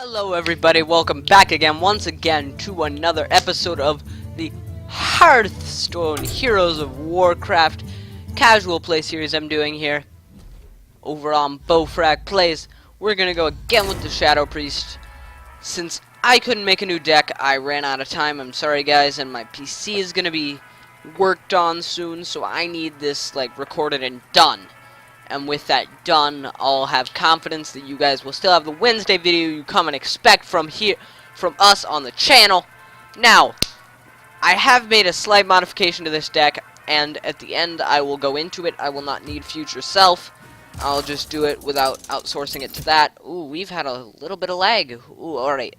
Hello everybody, welcome back once again to another episode of the Hearthstone Heroes of Warcraft casual play series I'm doing here over on BofrakPlays. We're gonna go again with the Shadow Priest. Since I couldn't make a new deck, I ran out of time, I'm sorry guys, and my PC is gonna be worked on soon, so I need this recorded and done. And with that done, I'll have confidence that you guys will still have the Wednesday video you come and expect from us on the channel. Now, I have made a slight modification to this deck, and at the end I will go into it. I will not need Future Self. I'll just do it without outsourcing it to that. Ooh, we've had a little bit of lag. Ooh, alright.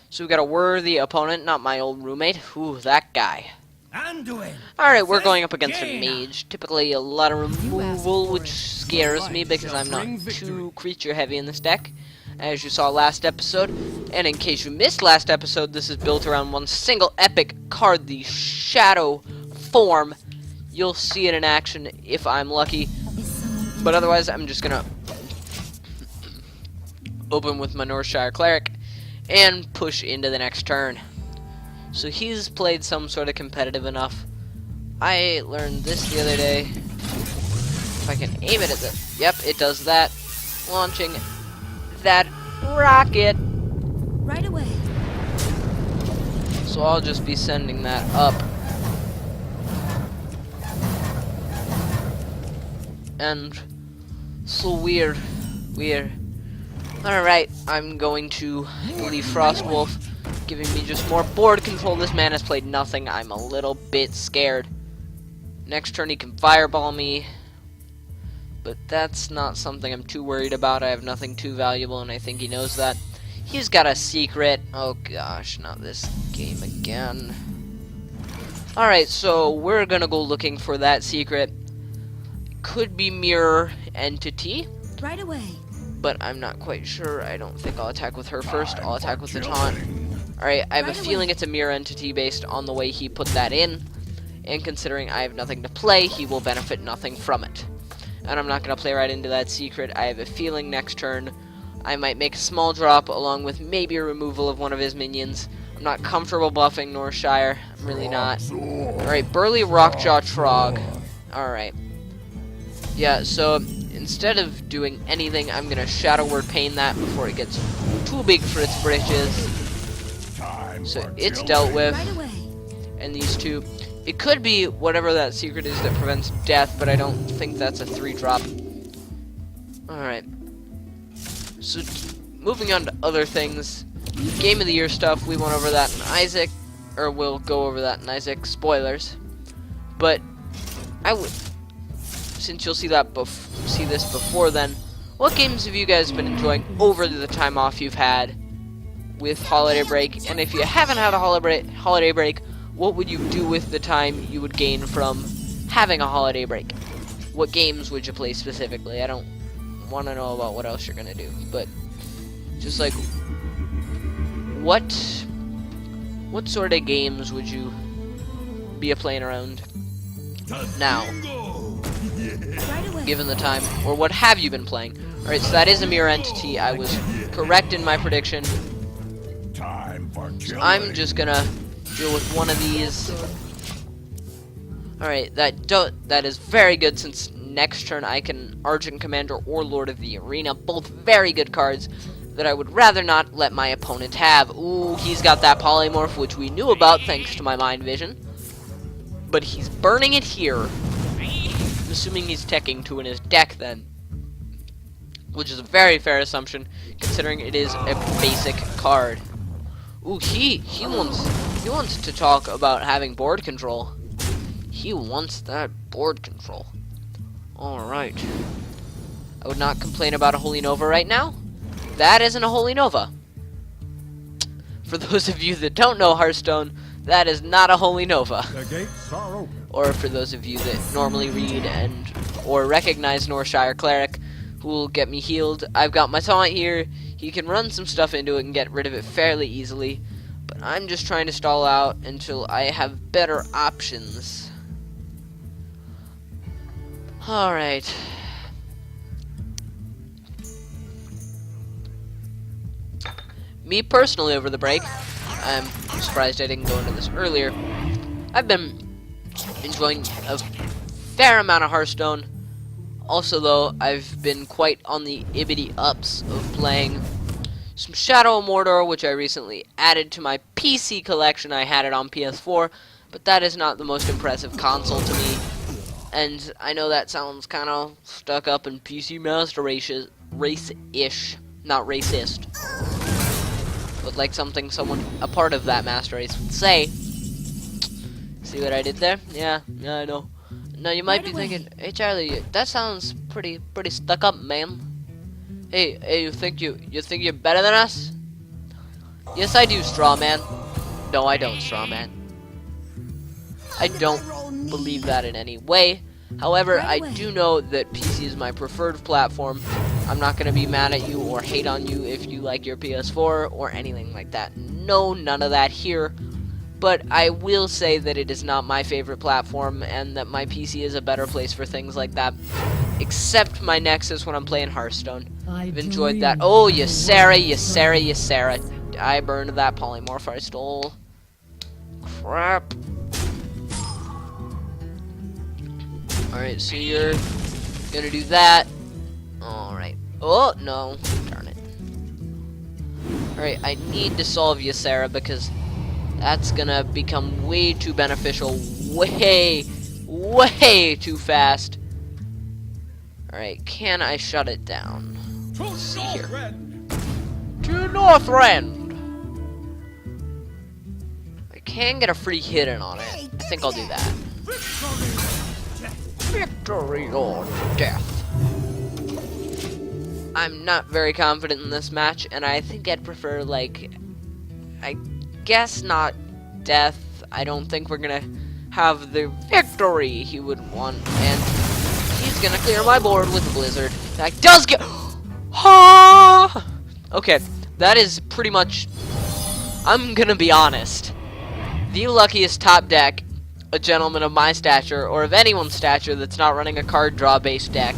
So we've got a worthy opponent, not my old roommate. Ooh, that guy. Alright, we're going up against a mage. Typically a lot of removal, which scares me because I'm not too creature heavy in this deck, as you saw last episode. And in case you missed last episode, this is built around one single epic card, the Shadow Form. You'll see it in action if I'm lucky. But otherwise, I'm just gonna open with my Northshire Cleric and push into the next turn. So he's played some sort of competitive enough. I learned this the other day. If I can aim it at the... Yep, it does that. Launching that rocket. Right away. So I'll just be sending that up. And so weird. Alright, I'm going to leave Frostwolf, giving me just more board control. This man has played nothing. I'm a little bit scared. Next turn he can fireball me, but that's not something I'm too worried about. I have nothing too valuable, and I think he knows that. He's got a secret. Oh gosh, not this game again. Alright, so we're gonna go looking for that secret. It could be Mirror Entity. Right away. But I'm not quite sure. I don't think I'll attack with her first. I'll attack with the taunt. Alright, I have a feeling it's a Mirror Entity based on the way he put that in. And considering I have nothing to play, he will benefit nothing from it. And I'm not going to play right into that secret. I have a feeling next turn I might make a small drop along with maybe a removal of one of his minions. I'm not comfortable buffing Northshire. I'm really not. Alright, Burly Rockjaw Trog. Alright. Yeah, so instead of doing anything, I'm going to Shadow Word Pain that before it gets too big for its britches. So it's dealt with. And these two. It could be whatever that secret is that prevents death, but I don't think that's a 3-drop. Alright. So, moving on to other things. Game of the Year stuff, we went over that in Isaac. Or we'll go over that in Isaac. Spoilers. But, I would... Since you'll see this before then, what games have you guys been enjoying over the time off you've had with holiday break? And if you haven't had a holiday break, what would you do with the time you would gain from having a holiday break? What games would you play specifically? I don't want to know about what else you're gonna do, but just like what sort of games would you be playing around now? Given the time, or what have you been playing? Alright, so that is a Mirror Entity. I was correct in my prediction. So I'm just gonna deal with one of these. Alright, that is very good, since next turn I can Argent Commander or Lord of the Arena. Both very good cards that I would rather not let my opponent have. Ooh, he's got that Polymorph, which we knew about thanks to my Mind Vision. But he's burning it here. I'm assuming he's teching 2 in his deck then, which is a very fair assumption considering it is a basic card. Ooh, he wants to talk about having board control. He wants that board control. Alright. I would not complain about a Holy Nova right now. That isn't a Holy Nova. For those of you that don't know Hearthstone, that is not a Holy Nova. The gates are open. Or for those of you that normally read or recognize Northshire Cleric, who will get me healed, I've got my taunt here. He can run some stuff into it and get rid of it fairly easily, but I'm just trying to stall out until I have better options. Alright. me personally over the break, I'm surprised I didn't go into this earlier. I've been enjoying a fair amount of Hearthstone. Also, though, I've been quite on the ibbity ups of playing some Shadow of Mordor, which I recently added to my PC collection. I had it on PS4, but that is not the most impressive console to me. And I know that sounds kind of stuck up and PC master race-ish, not racist, but like something a part of that master race would say. See what I did there? Yeah, I know. Now you might be thinking, hey Charlie, that sounds pretty stuck up, man. Hey, you think you're better than us? Yes, I do, straw man. No, I don't, straw man. I don't believe that in any way. However, I do know that PC is my preferred platform. I'm not gonna be mad at you or hate on you if you like your PS4 or anything like that. No, none of that here. But I will say that it is not my favorite platform and that my PC is a better place for things like that. Except my Nexus when I'm playing Hearthstone. I've enjoyed that. Oh, Ysera. I burned that polymorph I stole. Crap. Alright, so you're gonna do that. Alright. Oh, no. Darn it. Alright, I need to solve Ysera because that's gonna become way too beneficial. Way too fast. Alright, can I shut it down? Let's see here. To Northrend! I can get a free hit in on it. I think I'll do that. Victory or death. I'm not very confident in this match, and I think I'd prefer, like, I guess not death. I don't think we're gonna have the victory he would want, and he's gonna clear my board with a blizzard. That does get... Ha! Okay, that is pretty much... I'm gonna be honest. The luckiest top deck a gentleman of my stature, or of anyone's stature that's not running a card draw based deck,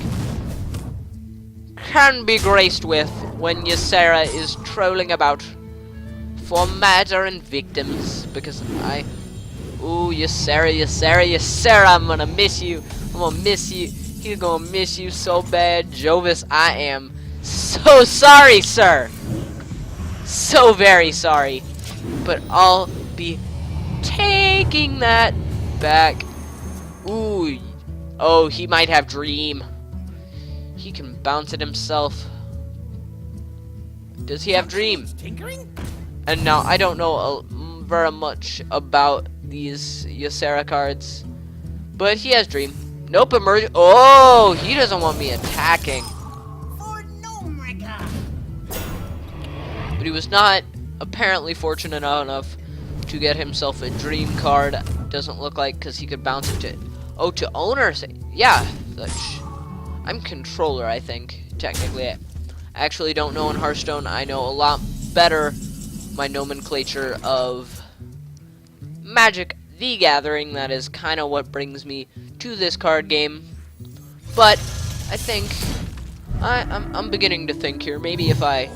can be graced with when Ysera is trolling about for matter and victims, because ooh, Ysera, I'm gonna miss you. He's gonna miss you so bad. Jovis, I am so sorry, sir. So very sorry. But I'll be taking that back. Ooh. Oh, he might have Dream. He can bounce it himself. Does he have Dream? And now, I don't know very much about these Ysera cards, but he has Dream. Nope, emerge. Oh, he doesn't want me attacking. But he was not apparently fortunate enough to get himself a Dream card. Doesn't look like, because he could bounce it to owners. Yeah, I'm controller, I think, technically. I actually don't know in Hearthstone. I know a lot better my nomenclature of Magic the Gathering. That is kind of what brings me to this card game. But I think I'm beginning to think here. Maybe if I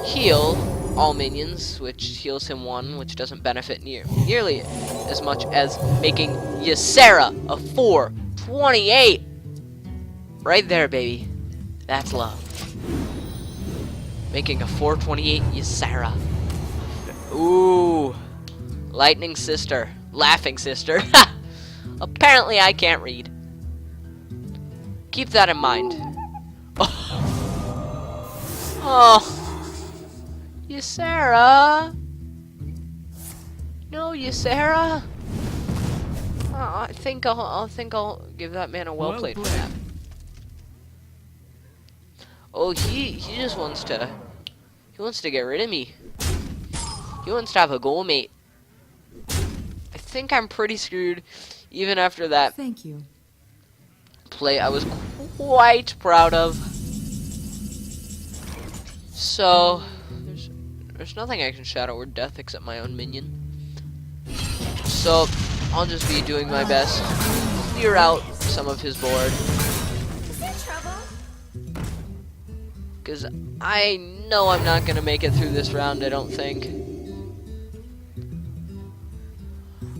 heal all minions, which heals him 1, which doesn't benefit nearly as much as making Ysera a 4/28. Right there, baby. That's love. Making a 4/28 Ysera. Ooh. Lightning Sister. Laughing Sister. Apparently I can't read. Keep that in mind. Oh. Ysera. No, Ysera. I think I'll give that man a well played for that. Oh, he just wants to get rid of me. He wants to have a go, mate. I think I'm pretty screwed, even after that. Thank you. Play I was quite proud of. So there's nothing I can shadow or death except my own minion. So I'll just be doing my best to clear out some of his board. Is there trouble? Because I know I'm not going to make it through this round, I don't think.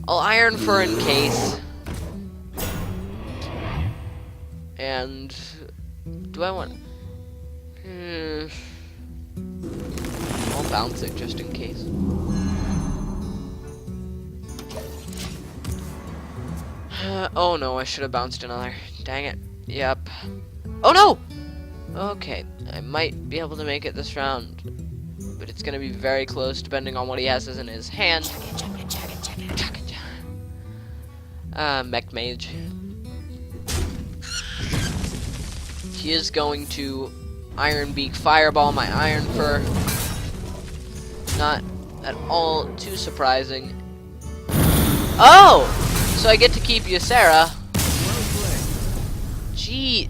I'll Iron Fur in case. And do I want... I'll bounce it just in case. Oh no, I should have bounced another. Dang it. Yep. Oh no! Okay, I might be able to make it this round. But it's gonna be very close depending on what he has in his hand. Mech Mage. He is going to Iron Beak Fireball my Iron Fur. Not at all too surprising. Oh! So I get to keep you, Sarah. Gee,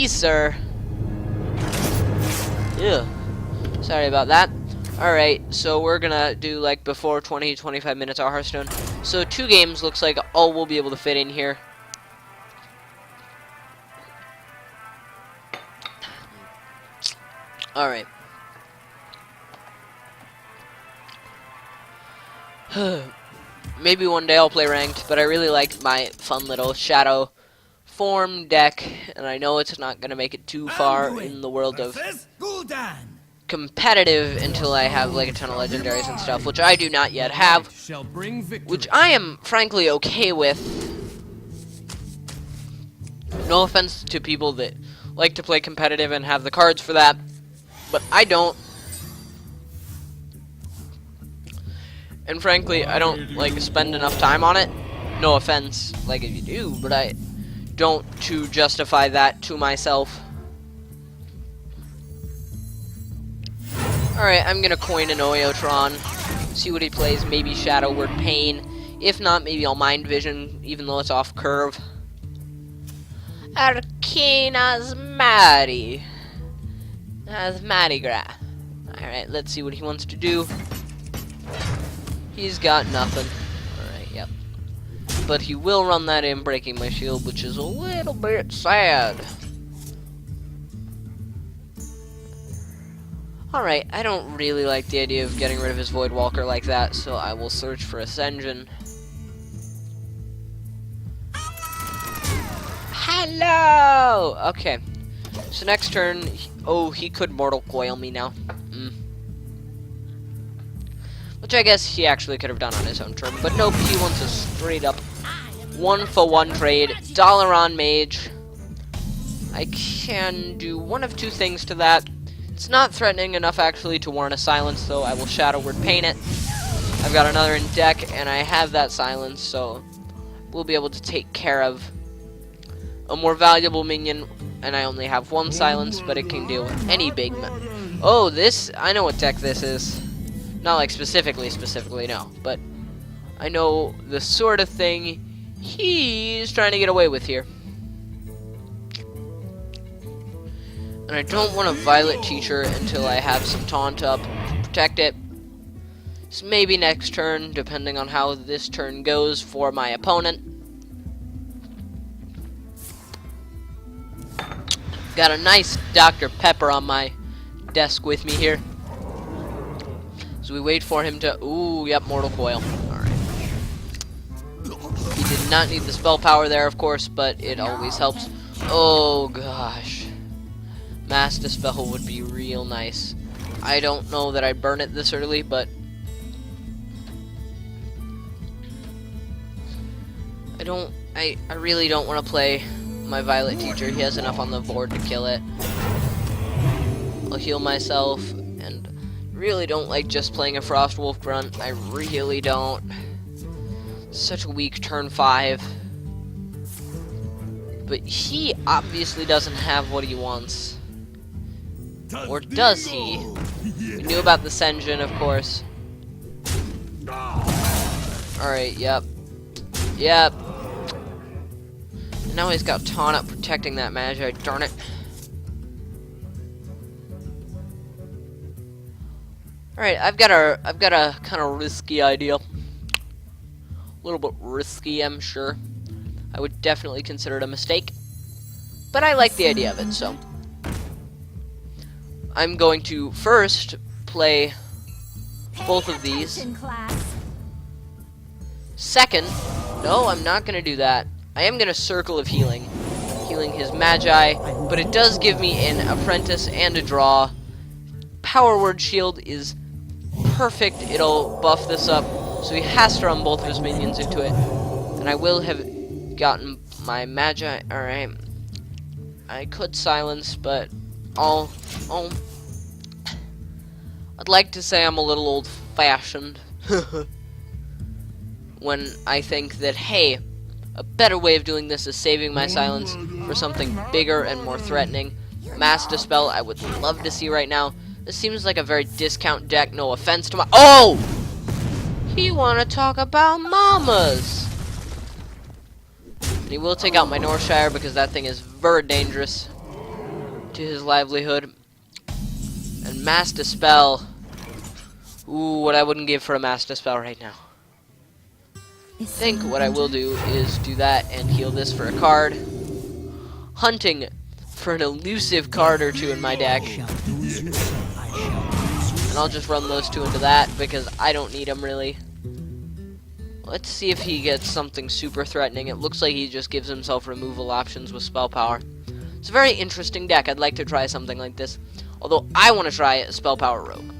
sir. Ew. Sorry about that. Alright, so we're gonna do like before 20-25 minutes of Hearthstone. So 2 games looks like all we'll be able to fit in here. Alright. Maybe one day I'll play ranked, but I really like my fun little shadow form deck, and I know it's not gonna make it too far in the world of competitive until I have like a ton of legendaries and stuff, which I do not yet have, which I am frankly okay with. No offense to people that like to play competitive and have the cards for that, but I don't. And frankly, I don't like spend enough time on it. No offense, like if you do, but I don't to justify that to myself. Alright, I'm gonna coin an Oiotron, see what he plays, maybe Shadow Word Pain. If not, maybe I'll Mind Vision, even though it's off curve. Arcane Asmati. Asmatigra. Alright, let's see what he wants to do. He's got nothing. Alright, yep. But he will run that in, breaking my shield, which is a little bit sad. Alright, I don't really like the idea of getting rid of his Void Walker like that, so I will search for Ascension. Hello! Okay. So next turn, he could Mortal Coil me now. Which I guess he actually could have done on his own turn, but nope, he wants a straight up 1-for-1 trade. Dalaran Mage. I can do one of 2 things to that. It's not threatening enough actually to warrant a silence, so I will Shadow Word Paint it. I've got another in deck, and I have that silence, so we'll be able to take care of a more valuable minion, and I only have 1 silence, but it can deal with any big Oh, this, I know what deck this is. Not like specifically, no, but I know the sort of thing he's trying to get away with here. And I don't want to Violet Teacher until I have some taunt up to protect it. So maybe next turn, depending on how this turn goes for my opponent. Got a nice Dr. Pepper on my desk with me here. So we wait for him to... Ooh, yep, Mortal Coil. Alright. He did not need the spell power there, of course, but it always helps. Oh, gosh. Mass Dispel would be real nice. I don't know that I'd burn it this early, but... I really don't want to play my Violet Teacher. He has enough on the board to kill it. I'll heal myself, and really don't like just playing a Frost Wolf Grunt. I really don't. Such a weak turn 5. But he obviously doesn't have what he wants. Or does he? We knew about the Senjin, of course. Alright, yep. Yep. And now he's got Taunt up protecting that Magi, darn it. Alright, I've got a kind of risky idea. A little bit risky, I'm sure. I would definitely consider it a mistake. But I like the idea of it, so. I'm going to first play both of these. Attention, class. Second, no, I'm not going to do that. I am going to Circle of Healing. Healing his Magi, but it does give me an Apprentice and a draw. Power Word Shield is perfect. It'll buff this up, so he has to run both of his minions into it. And I will have gotten my Magi. Alright. I could silence, but I'd like to say I'm a little old-fashioned when I think that, hey, a better way of doing this is saving my silence for something bigger and more threatening. Mass Dispel, I would love to see right now. This seems like a very discount deck, no offense to my— Oh! You want to talk about mamas! And he will take out my Northshire because that thing is very dangerous to his livelihood. And Mass Dispel. Ooh, what I wouldn't give for a Mass Dispel right now. I think what I will do is do that and heal this for a card. Hunting for an elusive card or two in my deck. And I'll just run those two into that because I don't need them really. Let's see if he gets something super threatening. It looks like he just gives himself removal options with spell power. It's a very interesting deck. I'd like to try something like this. Although I want to try a spell power rogue.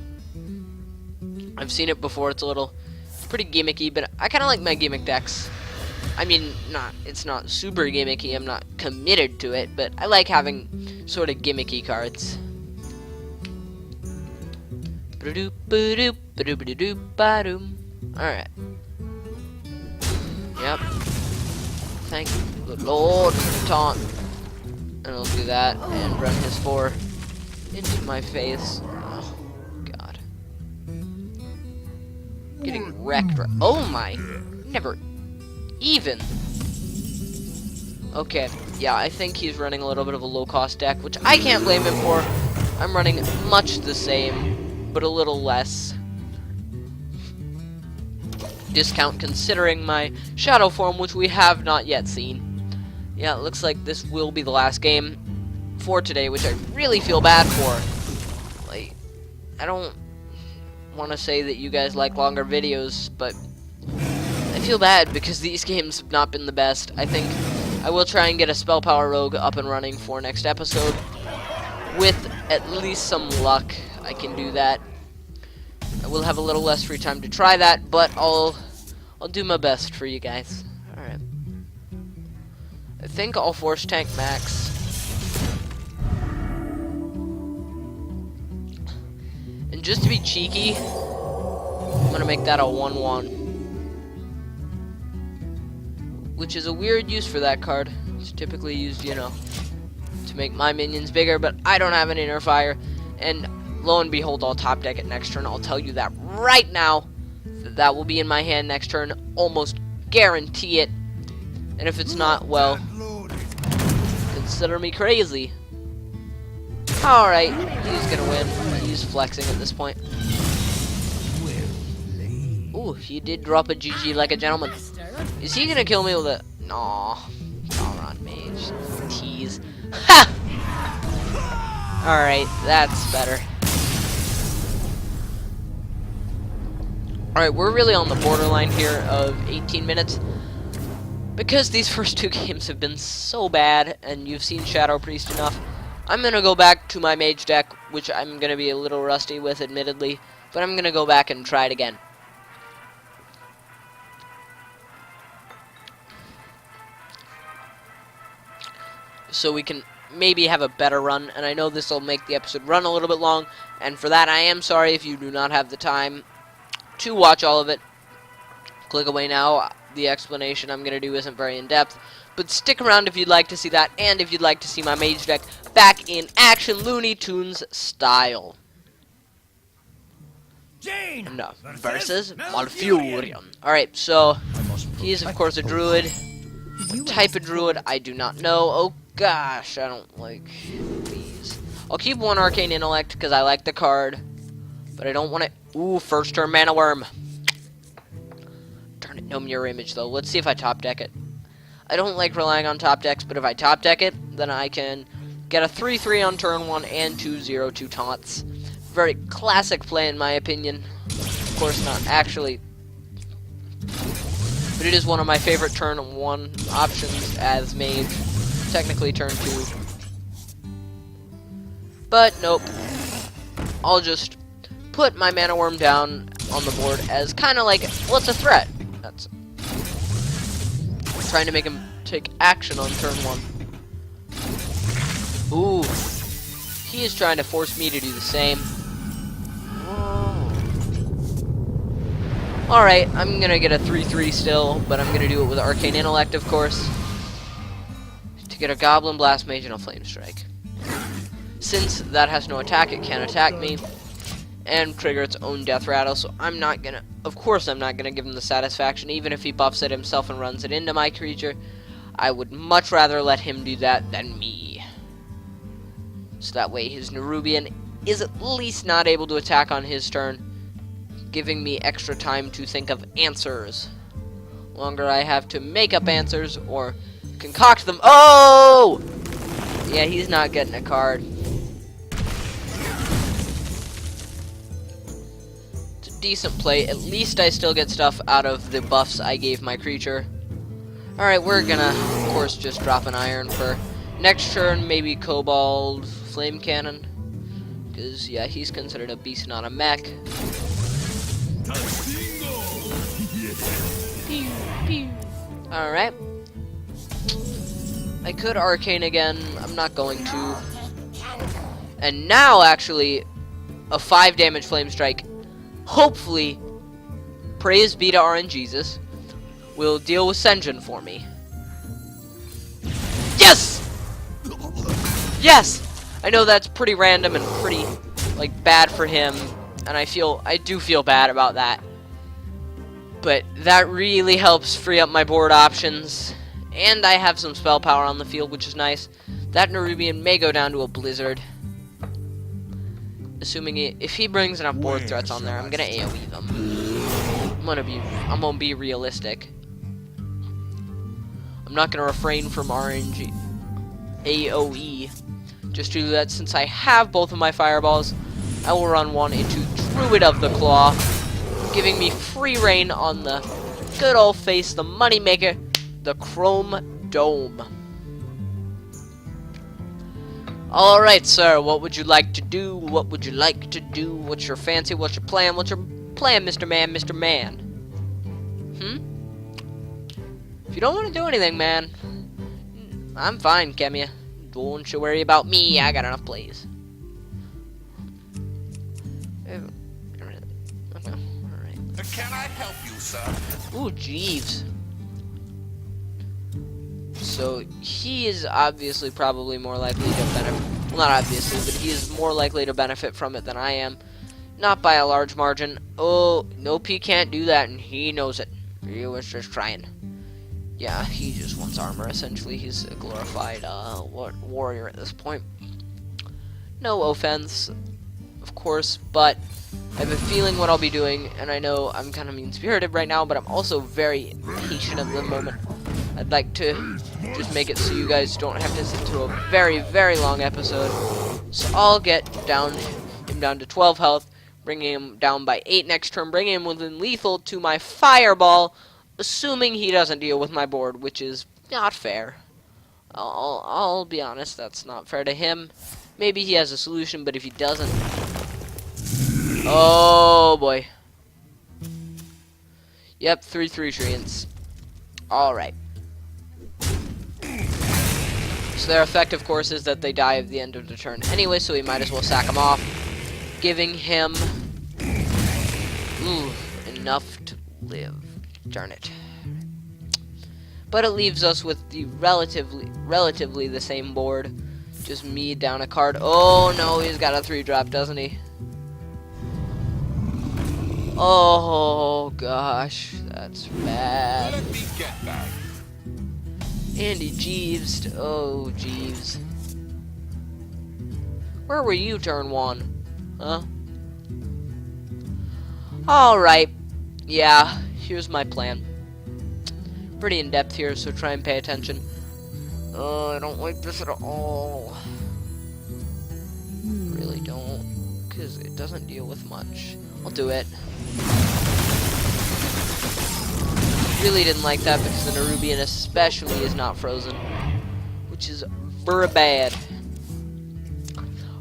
I've seen it before. It's pretty gimmicky, but I kind of like my gimmick decks. I mean, it's not super gimmicky. I'm not committed to it, but I like having sort of gimmicky cards. Alright. Yep. Thank the Lord for the taunt. And I'll do that and run his 4 into my face. Oh, God. Getting wrecked. Oh my. Never even. Okay. Yeah, I think he's running a little bit of a low-cost deck, which I can't blame him for. I'm running much the same, but a little less discount considering my shadow form, which we have not yet seen. Yeah, it looks like this will be the last game for today, which I really feel bad for. Like, I don't want to say that you guys like longer videos, but I feel bad because these games have not been the best. I think I will try and get a Spell Power Rogue up and running for next episode. With at least some luck, I can do that. I will have a little less free time to try that, but I'll do my best for you guys. Alright. I think I'll Force Tank Max. And just to be cheeky, I'm gonna make that a 1/1. Which is a weird use for that card. It's typically used, you know, to make my minions bigger, but I don't have an Inner Fire. And lo and behold, I'll top deck it next turn. I'll tell you that right now. That will be in my hand next turn. Almost guarantee it. And if it's not, well, consider me crazy. Alright, he's gonna win. He's flexing at this point. Ooh, he did drop a GG like a gentleman. Is he gonna kill me with a... Aw. Sauron Mage. Tease. Ha! Alright, that's better. Alright, we're really on the borderline here of 18 minutes. Because these first 2 games have been so bad, and you've seen Shadow Priest enough, I'm gonna go back to my mage deck, which I'm gonna be a little rusty with, admittedly, but I'm gonna go back and try it again. So we can maybe have a better run, and I know this will make the episode run a little bit long, and for that I am sorry if you do not have the time to watch all of it. Click away now. The explanation I'm going to do isn't very in-depth, but stick around if you'd like to see that, and if you'd like to see my mage deck back in action Looney Tunes style. No, versus Malfurion. Alright, so he is of course a druid. What type of druid, I do not know. Oh gosh, I don't like these. I'll keep 1 Arcane Intellect because I like the card, but I don't want it. Ooh, first turn Mana Worm. Darn it, no mirror image though. Let's see if I top deck it. I don't like relying on top decks, but if I top deck it, then I can get a 3/3 on turn 1 and 2/0 2 taunts. Very classic play in my opinion. Of course not actually, but it is one of my favorite turn 1 options as mage. Technically turn 2. But nope. I'll just put my mana worm down on the board as kind of like, what's a threat? That's trying to make him take action on turn 1. Ooh. He is trying to force me to do the same. Alright, I'm gonna get a 3/3 still, but I'm gonna do it with Arcane Intellect, of course. To get a Goblin Blast Mage and a Flame Strike. Since that has no attack, it can't attack me. And trigger its own Death Rattle, so I'm not gonna... Of course I'm not gonna give him the satisfaction, even if he buffs it himself and runs it into my creature. I would much rather let him do that than me. So that way his Nerubian is at least not able to attack on his turn, giving me extra time to think of answers. Longer I have to make up answers or concoct them. Oh! Yeah, he's not getting a card. It's a decent play. At least I still get stuff out of the buffs I gave my creature. Alright, we're gonna, of course, just drop an Iron for next turn, maybe Kobold Flame Cannon. Because, yeah, he's considered a beast, not a mech. Alright. I could Arcane again. I'm not going to. And now, actually, a 5 damage Flame Strike, hopefully, praise be to RNGesus, will deal with Sen'jin for me. Yes! Yes! I know that's pretty random and pretty, like, bad for him, and I do feel bad about that. But that really helps free up my board options, and I have some spell power on the field, which is nice. That Nerubian may go down to a Blizzard. Assuming if he brings enough board threats on there, I'm gonna AoE them. I'm gonna be realistic. I'm not gonna refrain from RNG AoE. Just to do that, since I have both of my fireballs, I will run one into Druid of the Claw, giving me free reign on the good old face, the moneymaker, the Chrome Dome. Alright, sir, what would you like to do? What would you like to do? What's your fancy? What's your plan? What's your plan, Mr. Man, Mr. Man? If you don't want to do anything, man, I'm fine, Kemia. Don't you worry about me, I got enough plays. Okay, alright. Can I help you, sir? Ooh, Jeeves. So, he is obviously probably more likely to benefit. Well, not obviously, but he is more likely to benefit from it than I am. Not by a large margin. Oh, nope, he can't do that, and he knows it. He was just trying. Yeah, he just wants armor, essentially. He's a glorified warrior at this point. No offense, of course, but I have a feeling what I'll be doing, and I know I'm kind of mean-spirited right now, but I'm also very patient at the moment. I'd like to just make it so you guys don't have to sit through a very, very long episode. So I'll get him down to 12 health, bringing him down by 8 next turn, bringing him within lethal to my fireball, assuming he doesn't deal with my board, which is not fair. I'll be honest, that's not fair to him. Maybe he has a solution, but if he doesn't... Oh, boy. Yep, 3/3 treants. Alright. So their effect, of course, is that they die at the end of the turn anyway, so we might as well sack them off, giving him... enough to live. Darn it. But it leaves us with the relatively the same board. Just me down a card. Oh no, he's got a 3-drop, doesn't he? Oh gosh, that's bad. Let me get that. And he Jeevesed. Oh, Jeeves. Where were you turn 1? Huh? Alright. Yeah, here's my plan. Pretty in-depth here, so try and pay attention. Oh, I don't like this at all. don't, because it doesn't deal with much. I'll do it. Really didn't like that because the Nerubian especially is not frozen, which is very bad.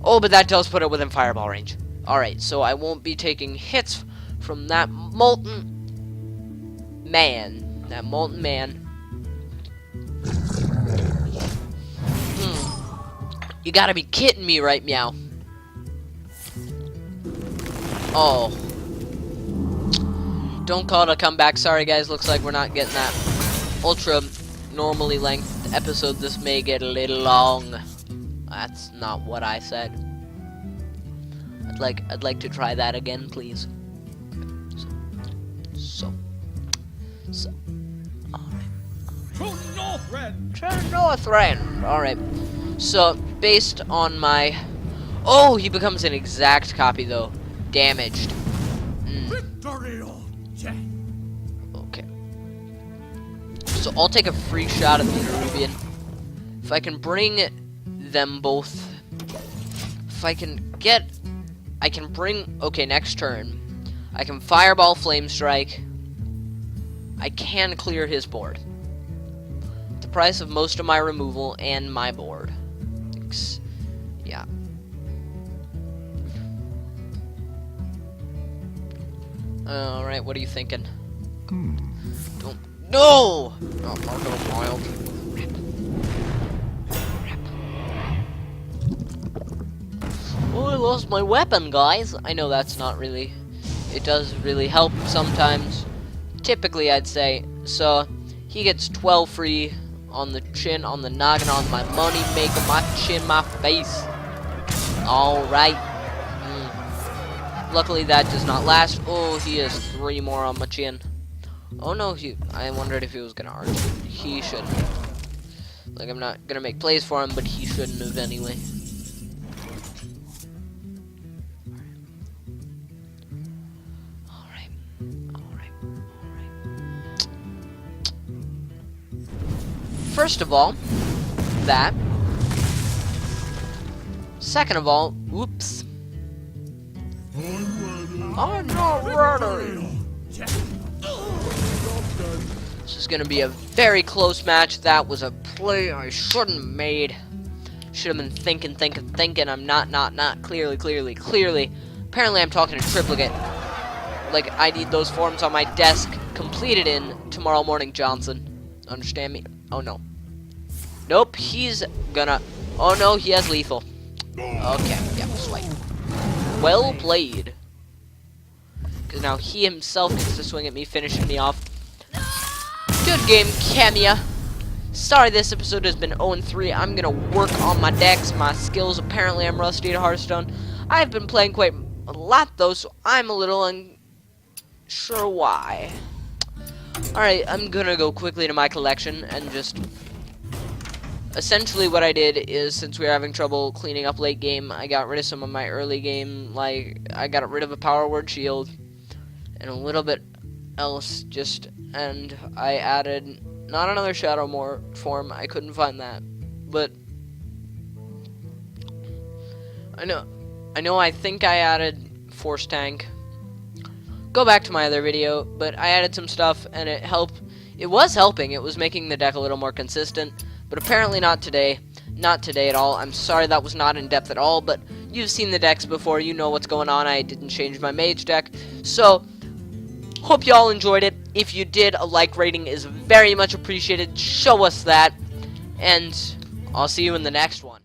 Oh, but that does put it within fireball range. Alright, so I won't be taking hits from that molten man. That molten man. You gotta be kidding me, right, Meow? Oh. Don't call it a comeback. Sorry, guys. Looks like we're not getting that ultra normally length episode. This may get a little long. That's not what I said. I'd like to try that again, please. So. Alright. True Northrend. Alright. So, based on my... Oh, he becomes an exact copy, though. Damaged. Okay. So, I'll take a free shot at the Nerubian. If I can bring them both... If I can get... I can bring... Okay, next turn. I can Fireball Flame Strike. I can clear his board. The price of most of my removal and my board. Yeah. Alright, what are you thinking? Don't... No! Oh, Marco Wild. Oh, I lost my weapon, guys. I know that's not really... It does really help sometimes. Typically, I'd say. So, he gets 12 free on the chin, on the noggin, on my money maker, my chin, my face. Alright. Luckily, that does not last. Oh, he has 3 more on my chin. Oh no, I wondered if he was gonna argue. He shouldn't. Like, I'm not gonna make plays for him, but he shouldn't have anyway. First of all, that. Second of all, oops. I'm not ready. This is gonna be a very close match. That was a play I shouldn't have made. Should have been thinking. I'm not. Clearly. Apparently, I'm talking to Triplicate. Like, I need those forms on my desk completed in tomorrow morning, Johnson. Understand me? Oh no. Nope, he's gonna... Oh no, he has lethal. Okay, yeah, swipe. Well played. Because now he himself gets to swing at me, finishing me off. Good game, Camia. Sorry this episode has been 0-3. I'm gonna work on my decks, my skills. Apparently I'm rusty at Hearthstone. I've been playing quite a lot though, so I'm a little unsure why. Alright, I'm gonna go quickly to my collection and just... Essentially what I did is, since we were having trouble cleaning up late game, I got rid of some of my early game, like, I got rid of a Power Word Shield, and a little bit else, and I added, not another Shadow form, I couldn't find that, but, I think I added Force Tank. Go back to my other video, but I added some stuff, and it helped. It was helping. It was making the deck a little more consistent, but apparently not today. Not today at all. I'm sorry that was not in depth at all, but you've seen the decks before. You know what's going on. I didn't change my mage deck. So, hope y'all enjoyed it. If you did, a like rating is very much appreciated. Show us that, and I'll see you in the next one.